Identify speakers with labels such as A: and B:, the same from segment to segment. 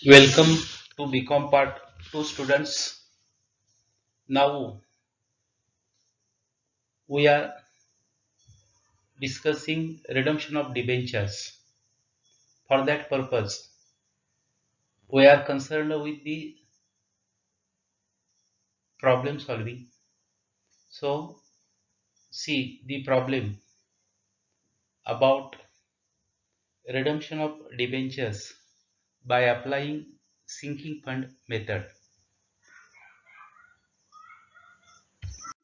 A: Welcome to BCom Part 2 students. Now we are discussing redemption of debentures. For that purpose, we are concerned with the problem solving. So, see the problem about redemption of debentures by applying sinking fund method.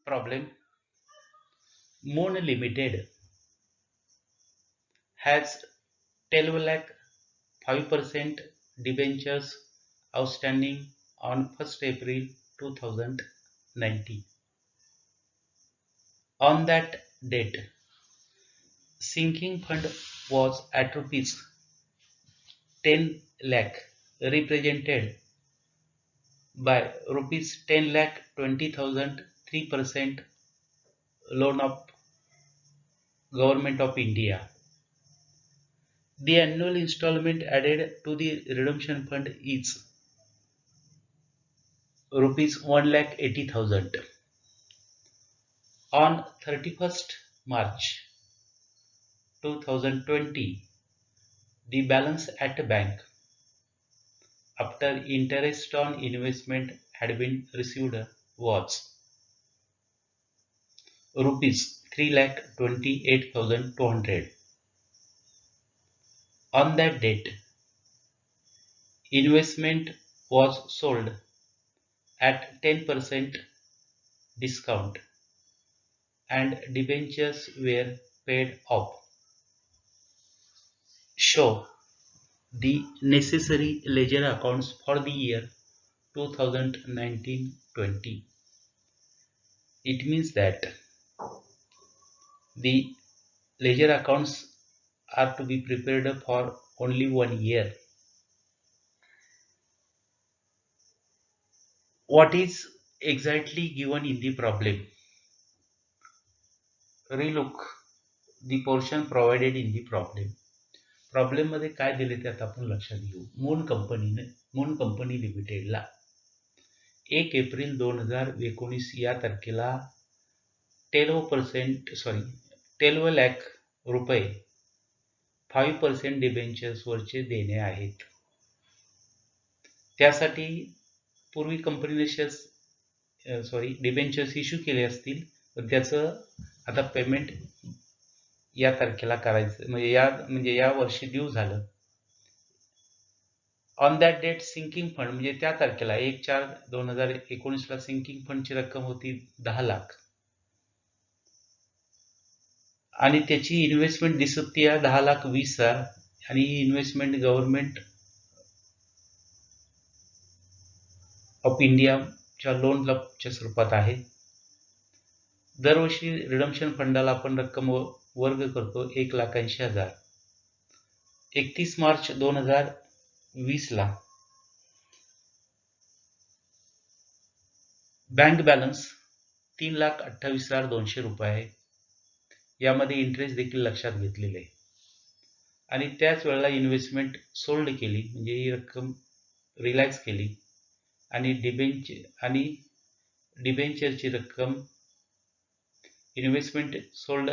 A: Problem: Moon Limited has 12 lakh 5% debentures outstanding on 1st April 2019. On that date, sinking fund was at rupees 10 lakh, represented by rupees 10 lakh 20,000 3% loan of Government of India. The annual installment added to the redemption fund is rupees 1 lakh 80,000. On 31st March 2020, the balance at bank after interest on investment had been received was rupees 3,28,200. On that date, investment was sold at 10% discount and debentures were paid off. Show the necessary ledger accounts for the year 2019-20. It means that the ledger accounts are to be prepared for only 1 year. What is exactly given in the problem? Relook the portion provided in the problem. Problem मध्ये काय दिले ते आता आपण लक्षात घेऊ. Moon company लिमिटेडला 1 April 2019 या तारखेला 12 लाख रुपये 5% डिबेंचर्स वरचे देणे आहेत. त्यासाठी पूर्वी कंपनीने डिबेंचर्स इश्यू केले असतील, पण त्याचं आता पेमेंट या तारखेला करायचं म्हणजे या वर्षी ड्यू झालं. On that date sinking fund म्हणजे त्या तारखेला 1/4/2019 ला सिंकिंग फंडची रक्कम होती 10 लाख आणि त्याची इन्व्हेस्टमेंट दिसते 10,20,000 आणि ही इन्व्हेस्टमेंट गव्हर्नमेंट ऑफ इंडियाच्या लोनच्या स्वरूपात आहे. दरवर्षी रिडम्पशन फंडाला आपण रक्कम वर्ग करतो 1,80,000. 31 मार्च 2020 ला बँक बॅलन्स 3,28,200 रुपये आहे. यामध्ये इंटरेस्ट देखील लक्षात घेतलेले आहे आणि त्याच वेळेला इन्व्हेस्टमेंट सोल्ड केली म्हणजे ही रक्कम रिलॅक्स केली आणि डिबेंचरची रक्कम इन्व्हेस्टमेंट सोल्ड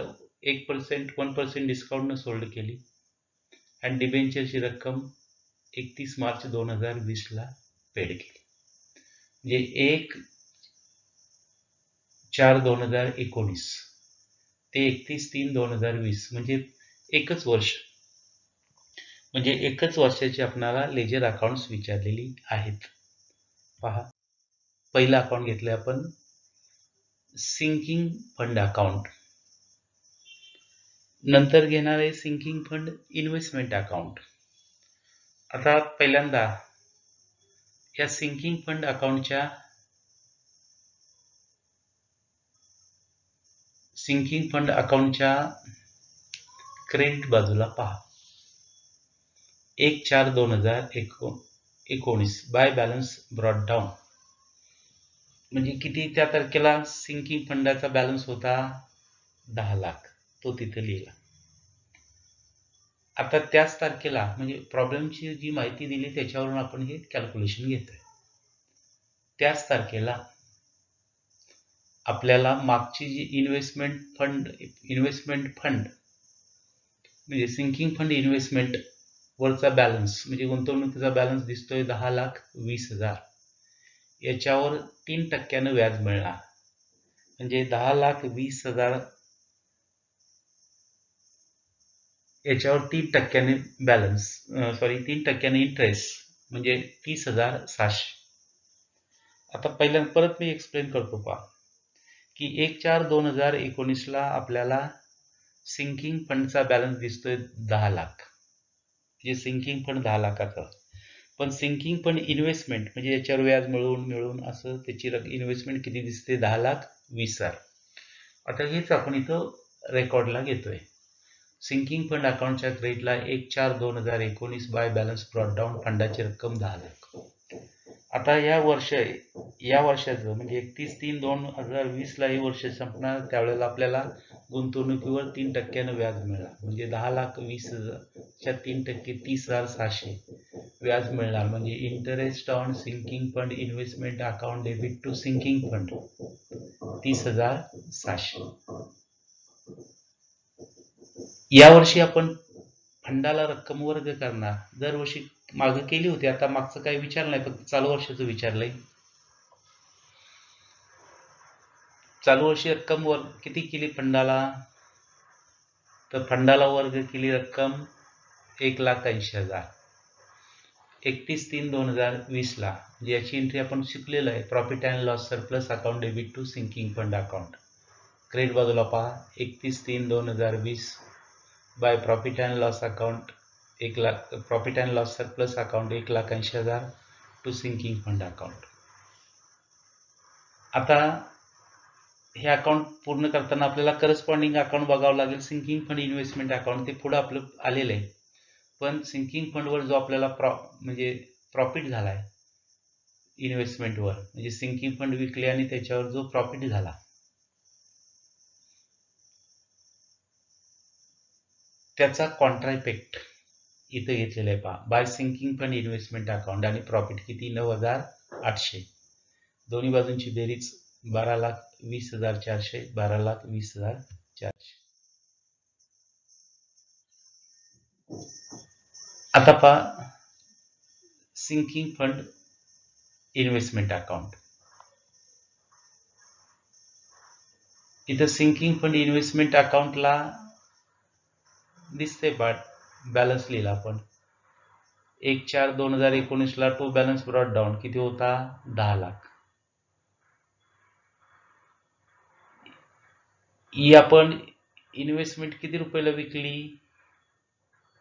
A: 1% डिस्काउंटनं सोल्ड केली आणि डिबेंचरची रक्कम 31 मार्च 2020 ला पेड केली. म्हणजे 1/4/2019 ते 31/3/2020 म्हणजे एकच वर्ष, म्हणजे एकच वर्षाची आपल्याला लेजर अकाउंट्स विचारलेली आहेत. पहा, पहिलं अकाउंट घेतलंय आपण सिंकिंग फंड अकाउंट, नंतर घेणार आहे सिंकिंग फंड इन्व्हेस्टमेंट अकाउंट. आता पहिल्यांदा या सिंकिंग फंड अकाउंटच्या क्रेडिट बाजूला पहा. 1/4/2019 बाय बॅलन्स ब्रॉट डाऊन म्हणजे किती त्या तारखेला सिंकिंग फंडाचा बॅलन्स होता 10 लाख, तो तिथे लिहिला. आता त्याच तारखेला म्हणजे प्रॉब्लेमची जी माहिती दिली त्याच्यावरून आपण हे कॅल्क्युलेशन घेतोय. त्याच तारखेला आपल्याला मागची जी इन्व्हेस्टमेंट फंड म्हणजे सिंकिंग फंड इन्व्हेस्टमेंट वरचा बॅलन्स म्हणजे गुंतवणुकीचा बॅलन्स दिसतोय 10,20,000. याच्यावर 3% व्याज मिळणार. म्हणजे 10,20,000 याच्यावर 3% बॅलन्स 3% इंटरेस्ट म्हणजे 30,700. आता पहिल्यांदा परत मी एक्सप्लेन करतो पहा की 1/4/2019ला आपल्याला सिंकिंग फंडचा बॅलन्स दिसतोय 10 लाख. म्हणजे सिंकिंग फंड 10 लाखाचा. पण सिंकिंग फंड इन्व्हेस्टमेंट म्हणजे याच्यावर व्याज मिळून असं त्याची इन्व्हेस्टमेंट किती दिसते 10,20,000. आता हेच आपण इथं रेकॉर्डला घेतोय. सिंकिंग फंड अकाउंटच्या क्रेडिटला 1/4/2019 बाय बॅलन्स ब्रॉट डाऊन फंडाची रक्कम 10 लाख. आता या वर्षाचं म्हणजे 31/3/2020ला हे वर्ष संपणार. त्यावेळेला आपल्याला गुंतवणुकीवर 3% व्याज मिळणार. म्हणजे 10,20,000च्या 3% 30,700 व्याज मिळणार. म्हणजे interest on sinking fund investment account debit to sinking fund 30,700. यावर्षी आपण फंडाला रक्कम वर्ग करणार. दरवर्षी मागे केली होती. आता मागचं काही विचारलं नाही, फक्त चालू वर्षाचं विचारलंय. चालू वर्षी रक्कम किती केली फंडाला, तर फंडाला वर्ग केली रक्कम 1,80,000 31/3/2020ला. म्हणजे याची एंट्री आपण शिकलेलं आहे. Profit and loss surplus account debit to sinking fund account. Credit बाजूला पहा 31/3/2020 by profit and loss account 1 lakh, profit and loss surplus account 1,80,000 to sinking fund account. आता हे अकाउंट पूर्ण करताना आपल्याला करस्पॉन्डिंग अकाउंट बघावं लागेल. सिंकिंग फंड इन्व्हेस्टमेंट अकाउंट ते पुढं आपलं आलेलं आहे. पण सिंकिंग फंडवर जो आपल्याला म्हणजे प्रॉफिट झालाय इन्व्हेस्टमेंटवर, म्हणजे सिंकिंग फंड विकले आणि त्याच्यावर जो प्रॉफिट झाला त्याचा कॉन्ट्रा इफेक्ट इथे घेतलेला आहे पहा. By sinking fund investment account आणि प्रॉफिट किती 9,800. दोन्ही बाजूंची बेरीज 12,20,400 12,20,400. आता पहा सिंकिंग फंड इन्व्हेस्टमेंट अकाउंट. इथं सिंकिंग फंड इन्व्हेस्टमेंट अकाउंटला दिसते बॅलन्स लिहिला आपण 1/4/2019ला टू बॅलन्स ब्रॉट डाऊन किती होता 10 लाख. ही आपण इन्व्हेस्टमेंट किती रुपयाला विकली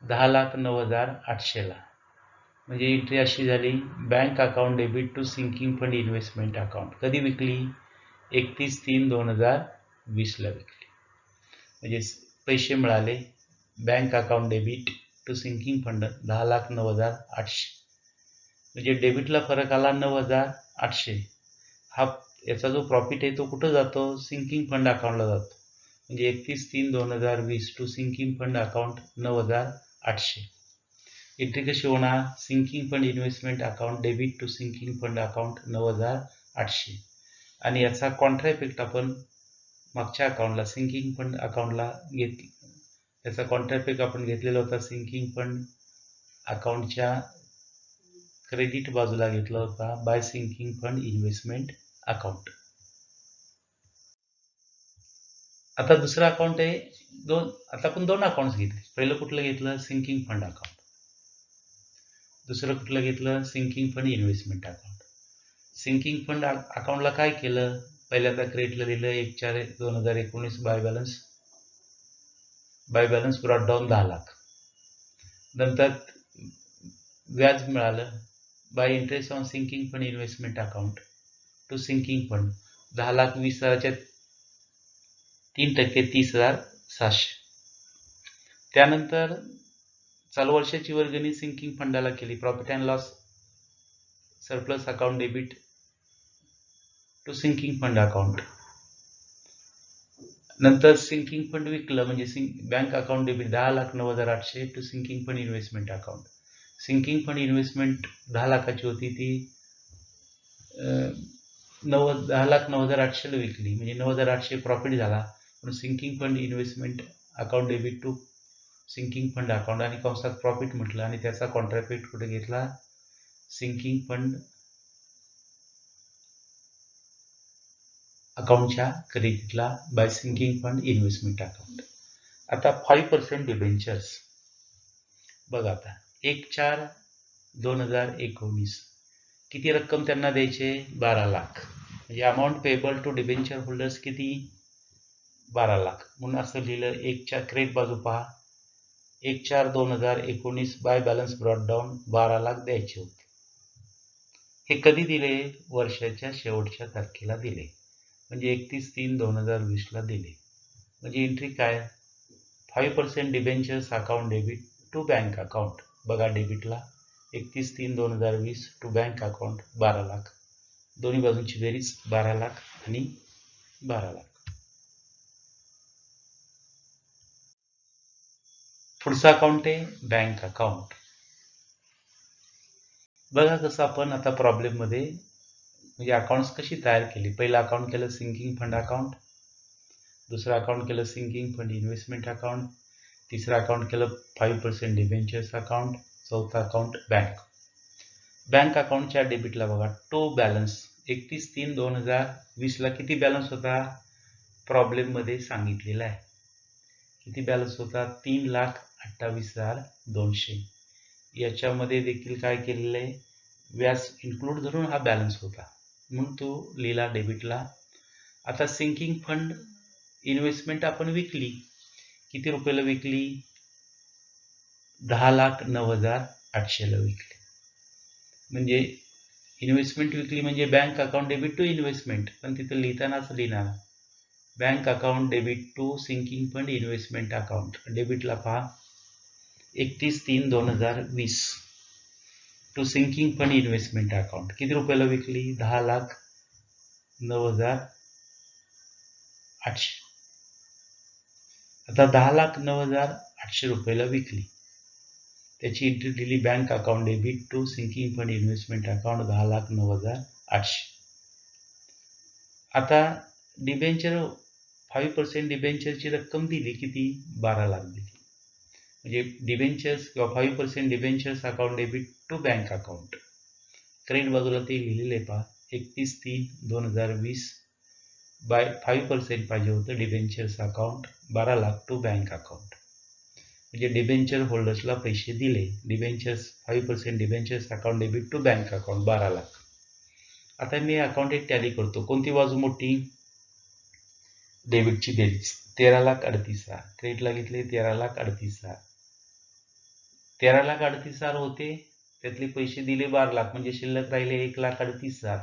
A: 10,09,800ला. म्हणजे एंट्री अशी झाली bank account debit to sinking fund investment account. कधी विकली 31/3/2020ला विकली. म्हणजे पैसे मिळाले bank account debit to sinking fund 10,09,800. म्हणजे डेबिटला फरक आला 9,800. हा याचा जो प्रॉफिट आहे तो कुठं जातो सिंकिंग फंड अकाउंटला जातो. म्हणजे 31/3/2020 to sinking fund account 9,800. Entry कशी होणार sinking fund investment account debit to sinking fund account 9,800. आणि याचा कॉन्ट्रा इफेक्ट आपण मागच्या अकाउंटला सिंकिंग फंड अकाउंटला याचा कॉन्ट्रा इफेक्ट आपण घेतलेला होता. सिंकिंग फंड अकाउंटच्या क्रेडिट बाजूला घेतला होता by sinking fund investment account. आता दुसरं अकाउंट आहे आता आपण दोन अकाउंट्स घेतले. पहिलं कुठलं घेतलं सिंकिंग फंड अकाउंट. दुसरं कुठलं घेतलं sinking fund investment account. Sinking fund अकाउंटला काय केलं पहिल्यांदा क्रेडिटला लिहिलं 1/4/2019 by balance brought down 10 lakh. नंतर व्याज मिळालं by interest on sinking fund investment account to sinking fund 10,20,000च्या 3% 30,700. त्यानंतर चालू वर्षाची वर्गणी सिंकिंग फंडाला केली profit and loss surplus account debit to sinking fund account नंतर सिंकिंग फंड विकलं म्हणजे bank account debit 10,09,800 to sinking fund investment account. Sinking fund investment 10 लाखाची होती ती 10,09,800 विकली म्हणजे 9,800 प्रॉफिट झाला. पण sinking fund investment account debit to sinking fund account आणि कंसात प्रॉफिट म्हटलं आणि त्याचा कॉन्ट्राफिट कुठे घेतला सिंकिंग फंड अकाउंटच्या क्रेडिटला by sinking fund investment account. आता 5% डिबेंचर्स बघा आता 1/4/2019 किती रक्कम त्यांना द्यायचे 12 लाख म्हणजे amount payable to debenture holders किती 12 लाख म्हणून असं लिहिलं. 1/4 क्रेडिट बाजू पहा 1/4/2019 by balance brought down 12 lakh द्यायचे होते. हे कधी दिले वर्षाच्या शेवटच्या तारखेला दिले म्हणजे 31/3/2020 दिले. म्हणजे एंट्री काय 5% debentures account debit to bank account बघा डेबिटला 31/3/2020 टू बँक अकाउंट 12 लाख दोन्ही बाजूंची बेरीज 12 लाख आणि 12 लाख. पुढचं अकाउंट आहे बँक अकाउंट. बघा कसं आपण आता प्रॉब्लेममध्ये म्हणजे अकाउंट्स कशी तयार केली. पहिलं अकाउंट केलं सिंकिंग फंड अकाउंट, दुसरं अकाउंट केलं सिंकिंग फंड इन्व्हेस्टमेंट अकाउंट, तिसरं अकाउंट केलं 5% डिबेंचर्स अकाउंट, चौथं अकाउंट बँक. बँक अकाउंटच्या डेबिटला बघा टू बॅलन्स 31/3/2020 किती बॅलन्स होता प्रॉब्लेममध्ये सांगितलेला आहे. किती बॅलन्स होता 3,28,200. याच्यामध्ये देखील काय केलेलं आहे व्याज इन्क्लूड धरून हा बॅलन्स होता म्हणून तो लिहिला डेबिटला. आता सिंकिंग फंड इन्व्हेस्टमेंट आपण विकली किती रुपयाला विकली 10,09,800 विकली म्हणजे इन्व्हेस्टमेंट विकली म्हणजे bank account debit to investment पण तिथं लिहितानाच लिहिणार bank account debit to sinking fund investment account. डेबिटला पहा 31/3/2020 to sinking fund investment account किती रुपयाला विकली 10,09,800. आता 10,09,800 रुपयाला विकली त्याची एंट्री दिली bank account debit to sinking fund investment account 10,09,800. आता डिबेंचर 5% डिबेंचरची रक्कम दिली किती 12 लाख दिली म्हणजे डिबेंचर्स किंवा 5% debentures account debit to bank account. Credit बाजूला ते लिहिलेले पहा 31/3/2020 बाय 5% पाहिजे होतं debentures account 12 lakh to bank account म्हणजे डिबेंचर होल्डर्सला पैसे दिले. Debentures 5% debentures account debit to bank account 12 lakh. आता मी अकाउंट एक टॅली करतो कोणती बाजू मोठी डेबिटची बेरीज 13,38,000 क्रेडिटला घेतले 13,38,000 13,38,000 होते त्यातले पैसे दिले 12 लाख म्हणजे शिल्लक राहिले 1,38,000.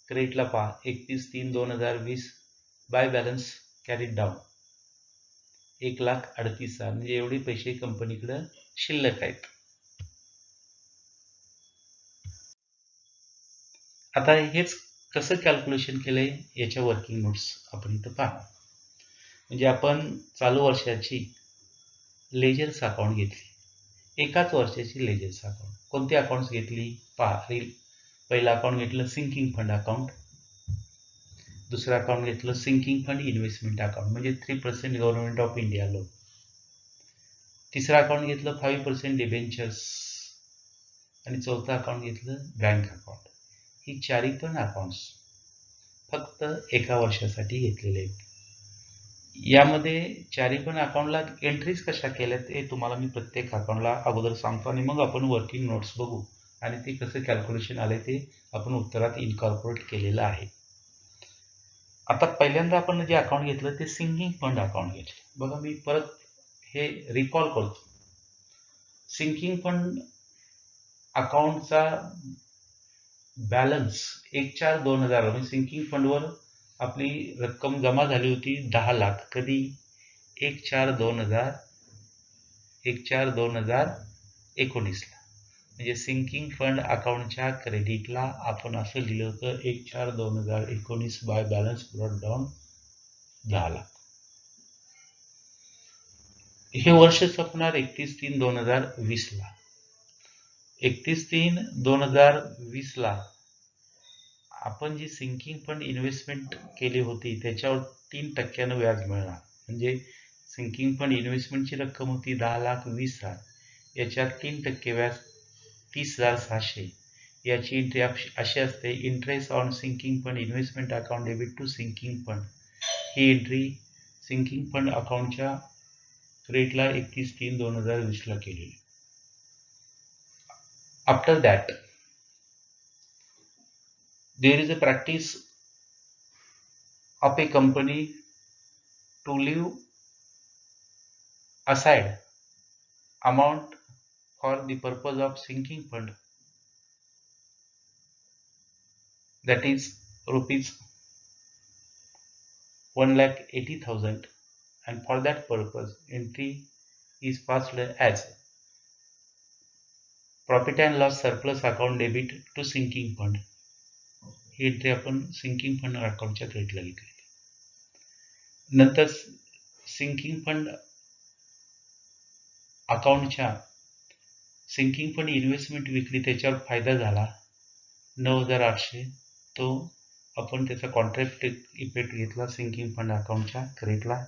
A: क्रेडिटला पहा 31/3/2020 बाय बॅलन्स कॅरीड डाऊन 1,38,000 म्हणजे एवढे पैसे कंपनीकडे शिल्लक आहेत. आता हेच कसं कॅल्क्युलेशन केलंय याच्या वर्किंग नोट्स आपण इथं पहा. म्हणजे आपण चालू वर्षाची लेजर्स अकाउंट घेतली एकाच वर्षाची लेजर्स अकाउंट कोणती अकाउंट्स घेतली पहा. पहिलं अकाउंट घेतलं सिंकिंग फंड अकाउंट, दुसरं अकाउंट घेतलं सिंकिंग फंड इन्व्हेस्टमेंट अकाउंट म्हणजे 3% गव्हर्नमेंट ऑफ इंडिया लोन, तिसरं अकाउंट घेतलं 5% डिबेंचर्स आणि चौथं अकाउंट घेतलं बँक अकाउंट. ही चारी पण अकाउंट्स फक्त एका वर्षासाठी घेतलेले आहेत. यामध्ये चारी पण अकाउंटला एंट्रीज कशा केल्या ते तुम्हाला मी प्रत्येक अकाउंटला अगोदर सांगतो आणि मग आपण वर्किंग नोट्स बघू आणि ते कसं कॅल्क्युलेशन आले ते आपण उत्तरात इन्कॉर्पोरेट केलेलं आहे. आता पहिल्यांदा आपण जे अकाउंट घेतलं ते सिंकिंग फंड अकाउंट घेतलं. बघा मी परत हे रिकॉल करतो. सिंकिंग फंड अकाउंटचा बॅलन्स 1/4/2000 म्हणजे सिंकिंग फंडवर आपली रक्कम जमा झाली होती 10 लाख कधी 1/4/2019 म्हणजे सिंकिंग फंड अकाउंटच्या क्रेडिटला आपण असं लिहिलं होतं 1/4/2019 by balance brought down 10 lakh. हे वर्ष संपणार 31/3/2020ला. 31/3/2020ला आपण जी सिंकिंग फंड इन्व्हेस्टमेंट केली होती त्याच्यावर 3% व्याज मिळणार. म्हणजे सिंकिंग फंड इन्व्हेस्टमेंटची रक्कम होती 10,20,000, याच्यात 3% व्याज 30,600. याची एंट्री अशी असते, interest on sinking fund investment account debit to sinking fund. ही एंट्री सिंकिंग फंड अकाउंटच्या रेटला 31/3/2020ला केलेली. After that there is a practice of a company to leave aside amount for the purpose of sinking fund, that is rupees 1,80,000, and for that purpose entry is passed as profit and loss surplus account debit to sinking fund. ही entry आपण sinking fund अकाउंटच्या क्रेडिटला घेतलेली. नंतर sinking fund अकाउंटच्या sinking fund investment विकली, त्याच्यावर फायदा झाला 9,800. तो आपण त्याचा कॉन्ट्रॅक्ट इफेक्ट घेतला सिंकिंग फंड अकाउंटच्या क्रेडिटला.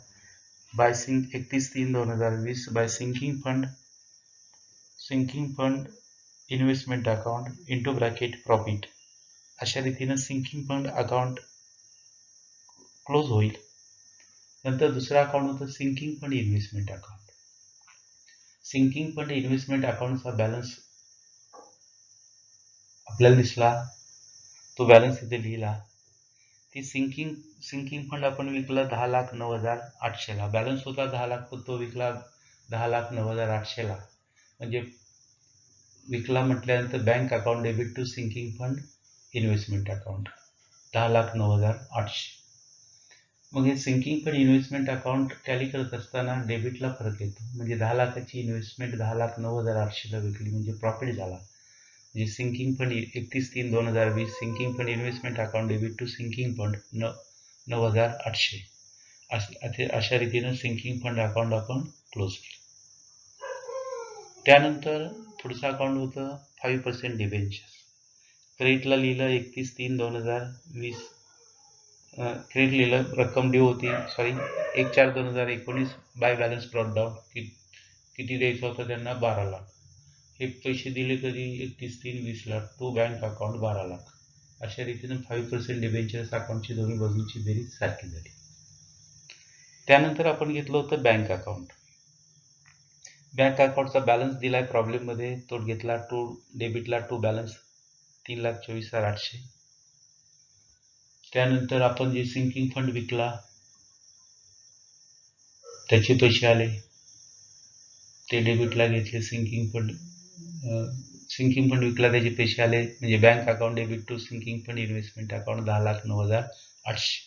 A: By 31/3/2020 by sinking fund investment account into bracket profit. अशा रीतीनं सिंकिंग फंड अकाउंट क्लोज होईल. नंतर दुसरा अकाउंट होतं sinking fund investment account. Sinking fund investment अकाउंटचा बॅलन्स आपल्याला दिसला, तो बॅलन्स इथे लिहिला. ती सिंकिंग फंड आपण विकला 10,09,800ला. बॅलन्स होता 10 लाख, पण तो विकला 10,09,800ला. म्हणजे विकला म्हटल्यानंतर bank account debit to sinking fund investment account 10,09,800. मग हे sinking fund investment account tally करत असताना डेबिटला फरक येतो. म्हणजे 10 लाखाची इन्व्हेस्टमेंट 10,09,800ला विकली म्हणजे प्रॉफिट झाला. म्हणजे sinking fund 31/3/2020 sinking fund investment account debit to sinking fund 9,800. अशा रीतीनं सिंकिंग फंड अकाउंट आपण क्लोज केलं. त्यानंतर पुढचं अकाउंट होतं 5% डिबेंचर. क्रेडिटला लिहिलं 31/3/2020. क्रेडिट लिहिलं, रक्कम ड्यू होती 1/4/2019 बाय बॅलन्स ब्रॉट डाऊन. किती द्यायचं होतं त्यांना? 12 लाख. हे पैसे दिले कधी? 31/3/20ला टू बँक अकाउंट 12 लाख. अशा रीतीनं 5% डिबेंचर्स अकाउंटची दोन्ही बाजूंची बेरीज सारखी झाली. त्यानंतर आपण घेतलं होतं बँक अकाउंट. बँक अकाउंटचा बॅलन्स दिलाय प्रॉब्लेममध्ये, तो घेतला टू डेबिटला टू बॅलन्स 3,24,800. त्यानंतर आपण जे सिंकिंग फंड विकला त्याचे पैसे आले, ते डेबिटला घेतले. सिंकिंग फंड विकला त्याचे पैसे आले, म्हणजे bank account debit to sinking fund investment account 10,09,800.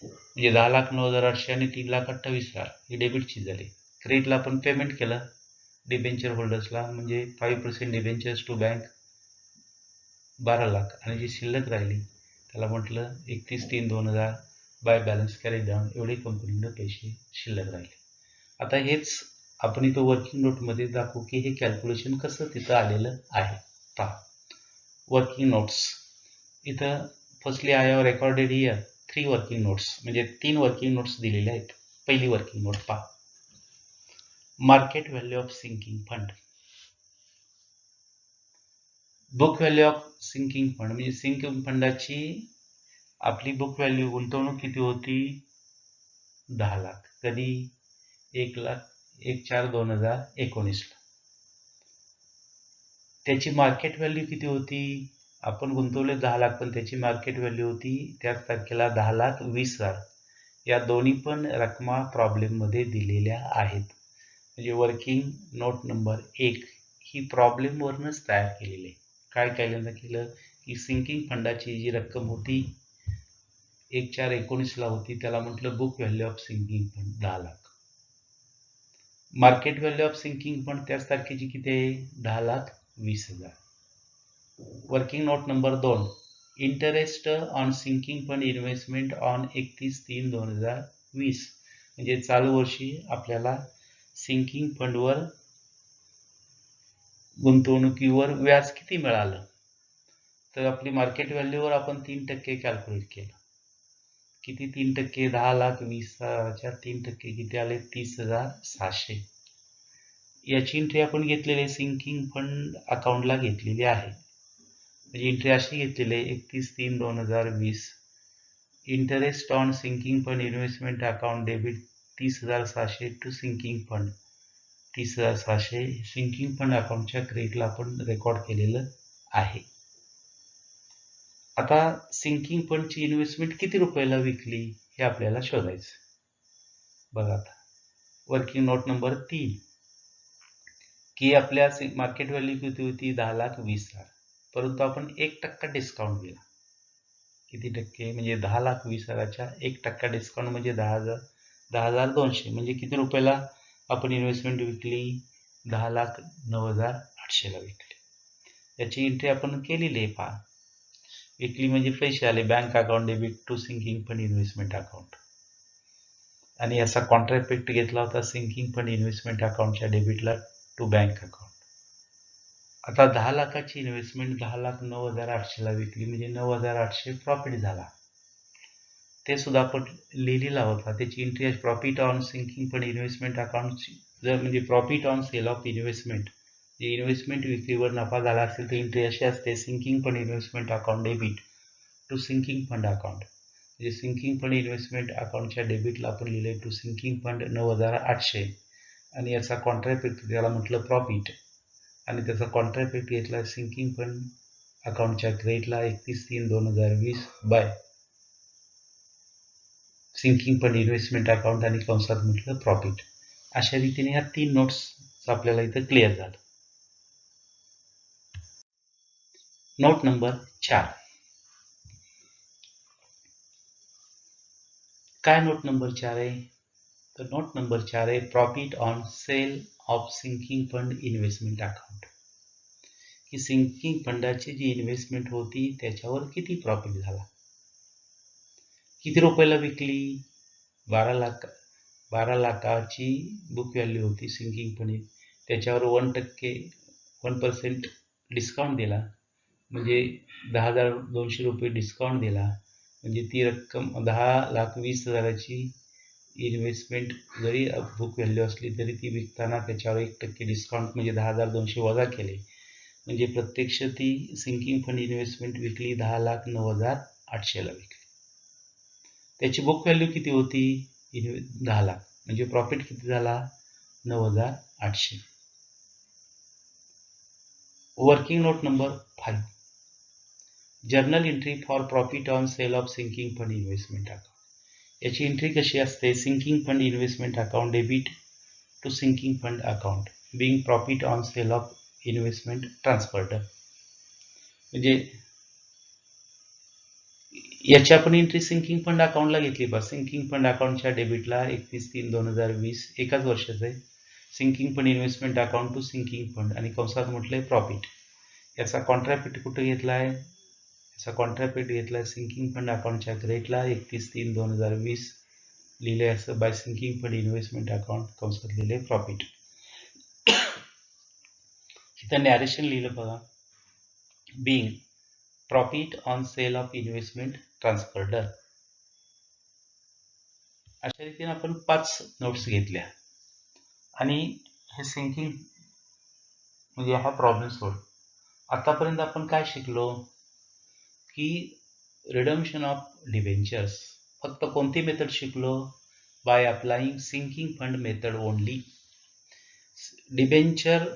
A: म्हणजे 10,09,800 आणि 3,28,000 ही डेबिटची झाली. क्रेडिटला आपण पेमेंट केलं डिबेंचर होल्डर्सला, म्हणजे 5% डिबेंचर्स टू बँक 12 लाख, आणि जी शिल्लक राहिली त्याला म्हटलं 31/3/2000 बाय बॅलन्स कॅरी डाऊन. एवढे कंपनीनं पैसे शिल्लक राहिले. आता हेच आपण इथं वर्किंग नोटमध्ये दाखवू की हे कॅल्क्युलेशन कसं तिथं आलेलं आहे. पहा वर्किंग नोट्स. इथं firstly I have recorded here 3 working notes, म्हणजे 3 वर्किंग नोट्स दिलेले आहेत. पहिली वर्किंग नोट पहा, market value of sinking fund. Book value of sinking fund म्हणजे सिंकिंग फंडाची आपली बुक व्हॅल्यू गुंतवणूक किती होती? 10 लाख. कधी? 1,04,2019ला. त्याची मार्केट व्हॅल्यू किती होती? आपण गुंतवले 10 लाख, पण त्याची मार्केट व्हॅल्यू होती त्याच तारखेला 10,20,000. या दोन्ही पण रकमा प्रॉब्लेममध्ये दिलेल्या आहेत. म्हणजे वर्किंग नोट नंबर 1 ही प्रॉब्लेमवरूनच तयार केलेली आहे. काय केलं की सिंकिंग फंडाची जी रक्कम होती 1/4/19ला होती, त्याला म्हटलं book value of sinking fund 10 lakh. Market value of sinking fund त्याच तारखेची किती आहे? 10,20,000. Working note number 2, interest on sinking fund investment on 31/3/2020. म्हणजे चालू वर्षी आपल्याला सिंकिंग फंडवर गुंतवणुकीवर व्याज किती मिळालं, तर आपली मार्केट व्हॅल्यूवर आपण 3% कॅल्क्युलेट केलं. किती 3%? 10,20,000च्या 3% किती आले? 30,600. याची एंट्री आपण घेतलेली सिंकिंग फंड अकाउंटला घेतलेली आहे. म्हणजे एंट्री अशी घेतलेली आहे 31/3/2020. Interest on sinking fund investment account debit 30,600 to sinking fund 30,600 sinking fund अकाउंटच्या क्रेडिटला आपण रेकॉर्ड केलेलं आहे. आता सिंकिंग फंडची इन्व्हेस्टमेंट किती रुपयाला विकली हे आपल्याला शोधायचं. बघा आता वर्किंग नोट नंबर 3 की आपल्या मार्केट व्हॅल्यू किती होती? 10,20,000, परंतु आपण 1% डिस्काउंट दिला. किती टक्के? म्हणजे 10,20,000च्या 1% डिस्काउंट म्हणजे 10,200. म्हणजे किती रुपयाला आपण इन्व्हेस्टमेंट विकली? 10,09,800ला विकली. याची एंट्री आपण केलेली आहे. पहा, विकली म्हणजे पैसे आले bank account debit to sinking fund investment account, आणि याचा कॉन्ट्रा इफेक्ट घेतला होता सिंकिंग फंड इन्व्हेस्टमेंट अकाउंटच्या डेबिटला टू बँक अकाउंट. आता 10 लाखाची इन्व्हेस्टमेंट 10,09,800ला विकली म्हणजे 9,800 प्रॉफिट झाला. ते सुद्धा आपण लिहिलेला होता. त्याची एंट्री आहे profit on sinking fund investment अकाउंटची. जर म्हणजे profit on sale of investment, जे इन्व्हेस्टमेंट विक्रीवर नफा झाला असेल तर एंट्री अशी असते sinking fund investment account debit to sinking fund account. म्हणजे सिंकिंग फंड इन्व्हेस्टमेंट अकाउंटच्या डेबिटला आपण लिहिले टू सिंकिंग फंड 9,800, आणि याचा कॉन्ट्रा इफेक्ट त्याला म्हटलं प्रॉफिट, आणि त्याचा कॉन्ट्रा इफेक्ट घेतला सिंकिंग फंड अकाउंटच्या क्रेडिटला 31/3/2020 by sinking fund investment account आणि कंसात म्हटलं प्रॉफिट. अशा रीतीने ह्या 3 नोट्स आपल्याला इथं क्लिअर झालं. Note number 4. काय नोट नंबर 4 आहे? तर नोट नंबर 4 आहे profit on sale of sinking fund investment account. की सिंकिंग फंडाची जी इन्व्हेस्टमेंट होती त्याच्यावर किती प्रॉफिट झाला. किती रुपयाला विकली? 12 लाखाची बुक व्हॅल्यू होती सिंकिंग फंड, त्याच्यावर 1% डिस्काउंट दिला म्हणजे 10,200 रुपये डिस्काउंट दिला, म्हणजे ती रक्कम 10,20,000ची इन्व्हेस्टमेंट जरी बुक व्हॅल्यू असली तरी ती विकताना त्याच्यावर 1% डिस्काउंट म्हणजे 10,200 वजा केले, म्हणजे प्रत्यक्ष ती सिंकिंग फंड इन्व्हेस्टमेंट विकली 10,09,800ला विकली. त्याची बुक व्हॅल्यू किती होती? 10 लाख, म्हणजे प्रॉफिट किती झाला? 9,800. Working note number 5 journal entry for profit on sale of sinking fund investment account. याची एंट्री कशी असते? Sinking fund investment account debit to sinking fund account being profit on sale of investment transferred. म्हणजे याची आपण entry sinking fund अकाउंटला घेतली. बस sinking fund अकाउंटच्या डेबिटला 31/3/2020 एकाच वर्षाचं आहे. Sinking fund investment account to sinking fund आणि कंसात म्हटलंय प्रॉफिट. याचा कॉन्ट्राफिट कुठे घेतला आहे? याचा कॉन्ट्राफिट घेतला आहे सिंकिंग फंड अकाउंटच्या क्रेडिटला 31/3/2020 लिहिले असं by sinking fund investment account कंसात लिहिले प्रॉफिट. इथं नॅरेशन लिहिलं बघा, being profit on sale of investment transferred. अशा रीतीने आपण 5 नोट्स घेतल्या आणि हे सिंकिंग म्हणजे हा प्रॉब्लेम सोड. आतापर्यंत आपण काय शिकलो की रिडम्पशन ऑफ डिबेंचर्स. फक्त कोणती मेथड शिकलो? By applying sinking fund method only. Debenture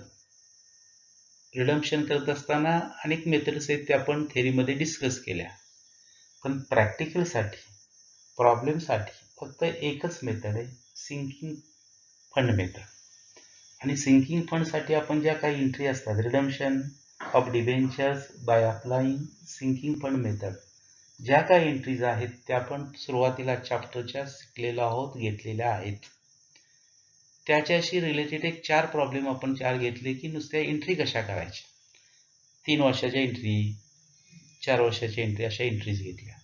A: redemption करत असताना अनेक मेथड्स आहेत त्या आपण थेरीमध्ये डिस्कस केल्या, पण प्रॅक्टिकलसाठी प्रॉब्लेमसाठी फक्त एकच मेथड आहे सिंकिंग फंड मेथड. आणि सिंकिंग फंडसाठी आपण ज्या काही एंट्री असतात redemption of debentures by applying sinking fund method, ज्या काही एंट्रीज आहेत त्या आपण सुरुवातीला चॅप्टरच्या शिकलेलो आहोत, घेतलेल्या आहेत. त्याच्याशी रिलेटेड एक 4 प्रॉब्लेम आपण 4 घेतले की नुसत्या एंट्री कशा करायच्या. 3 वर्षाच्या एंट्री, 4 वर्षाच्या एंट्री अशा एंट्रीज घेतल्या.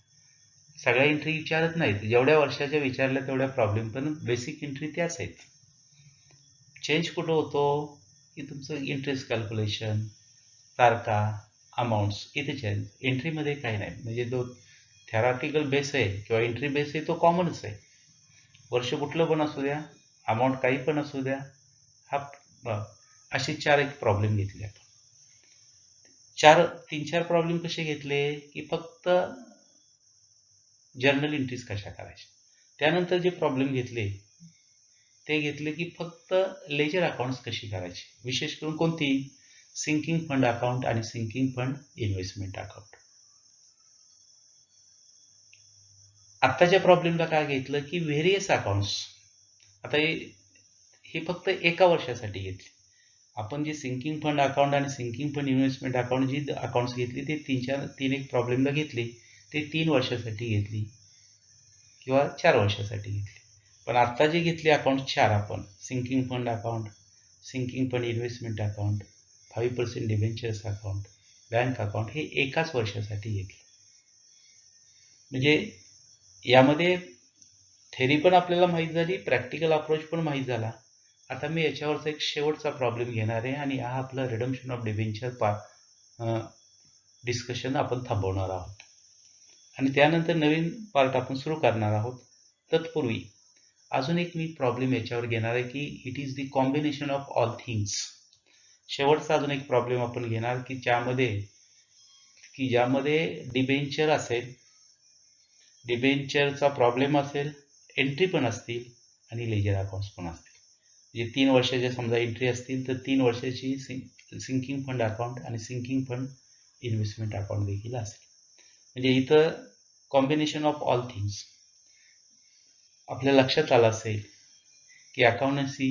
A: सगळ्या एंट्री विचारत नाहीत, जेवढ्या वर्षाच्या विचारल्या तेवढ्या प्रॉब्लेम, पण बेसिक एंट्री त्याच आहेत. चेंज कुठं होतो की तुमचं इंटरेस्ट कॅल्क्युलेशन, तारखा, अमाऊंट्स इथे चेंज. एंट्रीमध्ये काही नाही. म्हणजे जो थेरॉटिकल बेस आहे किंवा एंट्री बेस आहे तो कॉमनच आहे. वर्ष कुठलं पण असू द्या, अमाऊंट काही पण असू द्या, हा असे 4 एक प्रॉब्लेम घेतले आपण. 3-4 प्रॉब्लेम कसे घेतले की फक्त जर्नल एंट्रीज कशा करायच्या. त्यानंतर जे प्रॉब्लेम घेतले ते घेतले की फक्त लेजर अकाउंट्स कशी करायची. विशेष करून कोणती? सिंकिंग फंड अकाउंट आणि सिंकिंग फंड इन्व्हेस्टमेंट अकाउंट. आत्ताच्या प्रॉब्लेमला काय घेतलं की व्हेरियस अकाउंट्स. आता हे फक्त एका वर्षासाठी घेतले. आपण जे सिंकिंग फंड अकाउंट आणि सिंकिंग फंड इन्व्हेस्टमेंट अकाउंट जी अकाउंट्स घेतली ते 3 एक प्रॉब्लेमला घेतले. ते 3 वर्षासाठी घेतली किंवा 4 वर्षासाठी घेतली. पण आत्ता जे घेतले अकाउंट 4 आपण sinking fund account, sinking fund investment account, 5% debentures account, bank account हे एकाच वर्षासाठी घेतले. म्हणजे यामध्ये थेरी पण आपल्याला माहीत झाली, प्रॅक्टिकल अप्रोच पण माहीत झाला. आता मी याच्यावरचा एक शेवटचा प्रॉब्लेम घेणार आहे आणि हा आपला रिडम्पशन ऑफ डिबेंचर डिस्कशन आपण थांबवणार आहोत आणि त्यानंतर नवीन पार्ट आपण सुरू करणार आहोत. तत्पूर्वी अजून एक मी प्रॉब्लेम याच्यावर घेणार आहे की it is the combination of all things. शेवटचा अजून एक प्रॉब्लेम आपण घेणार की ज्यामध्ये डिबेंचर असेल, डिबेंचरचा प्रॉब्लेम असेल, एंट्री पण असतील आणि लेजर अकाउंट्स पण असतील. म्हणजे 3 वर्षाच्या समजा एंट्री असतील तर 3 वर्षाची सिंकिंग फंड अकाउंट आणि सिंकिंग फंड इन्व्हेस्टमेंट अकाउंट देखील असेल. म्हणजे इथं कॉम्बिनेशन ऑफ ऑल थिंग्स. आपल्या लक्षात आलं असेल की accountancy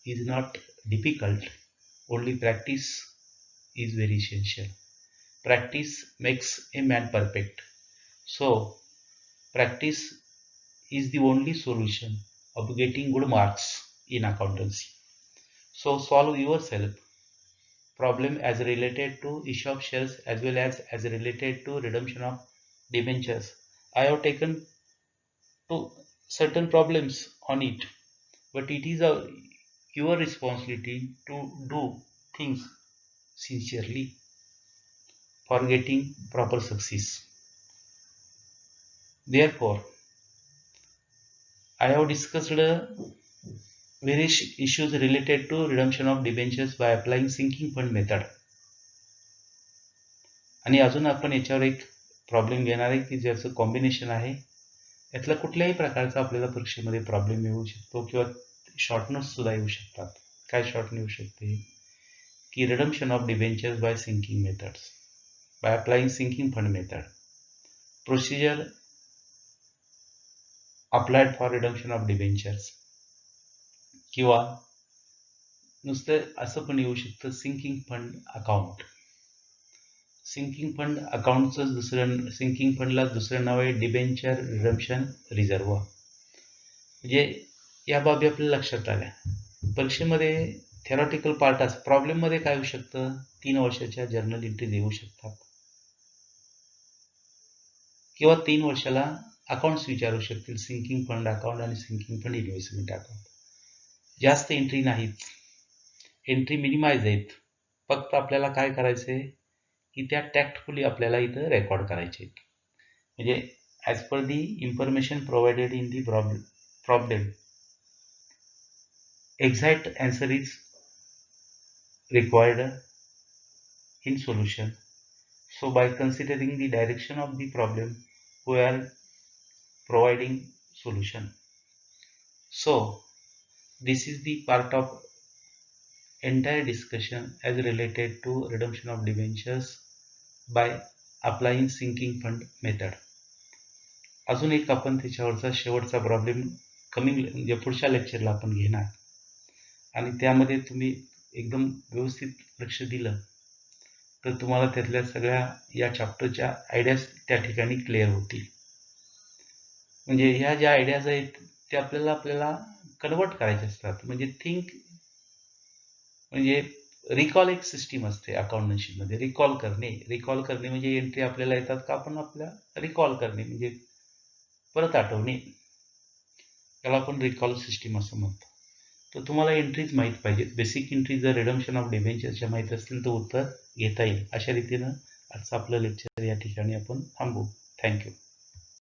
A: is not difficult, only practice is very essential. Practice makes a man perfect. So practice is the only solution of getting good marks in accountancy. So solve yourself problem as related to issue of shares as well as related to redemption of debentures. I have taken to certain problems on it, but it is your responsibility to do things sincerely for getting proper success. Therefore, I have discussed various issues related to redemption of debentures by applying sinking fund method. आणि अजून आपण याच्यावर एक problem घेणार आहे की ज्याचं combination आहे. यातला कुठल्याही प्रकारचा आपल्याला परीक्षेमध्ये प्रॉब्लेम येऊ शकतो किंवा शॉर्ट नोट्स सुद्धा येऊ शकतात. काय शॉर्ट येऊ शकते की redemption of debentures by sinking methods, by applying sinking fund method, procedure applied for redemption of debentures, किंवा नुसतं असं पण येऊ शकतं sinking fund account. Sinking fund अकाउंटचं सिंकिंग फंडला दुसरं नाव आहे डिबेंचर रिडम्पशन रिझर्व. म्हणजे या बाबी आपल्या लक्षात आल्या. परीक्षेमध्ये थेरॉटिकल पार्ट असं प्रॉब्लेममध्ये काय होऊ शकतं, 3 वर्षाच्या जर्नल एंट्रीज येऊ शकतात किंवा 3 वर्षाला अकाउंट्स विचारू शकतील, सिंकिंग फंड अकाउंट आणि सिंकिंग फंड इन्व्हेस्टमेंट अकाउंट. जास्त एंट्री नाहीत, एंट्री मिनिमाइज आहेत. फक्त आपल्याला काय करायचं आहे की त्या टॅक्टफुली आपल्याला इथं रेकॉर्ड करायचे आहेत. म्हणजे as per the information provided in the problem exact answer is required in solution. So by considering the direction of the problem, we are providing solution. So this is the part of entire discussion as related to redemption of debentures by applying sinking fund method. अजून एक आपण त्याच्यावरचा शेवटचा problem म्हणजे पुढच्या लेक्चरला आपण घेणार आणि त्यामध्ये तुम्ही एकदम व्यवस्थित लक्ष दिलं तर तुम्हाला त्यातल्या सगळ्या या चॅप्टरच्या आयडियाज त्या ठिकाणी क्लिअर होतील. म्हणजे ह्या ज्या आयडियाज आहेत ते आपल्याला कन्वर्ट करायचे असतात. म्हणजे म्हणजे रिकॉल एक सिस्टीम असते अकाउंटन्सीमध्ये. रिकॉल करणे म्हणजे एंट्री आपल्याला येतात का आपण आपल्या रिकॉल करणे म्हणजे परत आठवणे, त्याला आपण रिकॉल सिस्टीम असं म्हणतो. तर तुम्हाला एंट्रीज माहीत पाहिजेत. बेसिक एंट्री जर रिडम्पशन ऑफ डिबेंचरच्या माहीत असतील तर उत्तर घेता येईल. अशा रीतीनं आजचं आपलं लेक्चर या ठिकाणी आपण थांबवू. थँक्यू.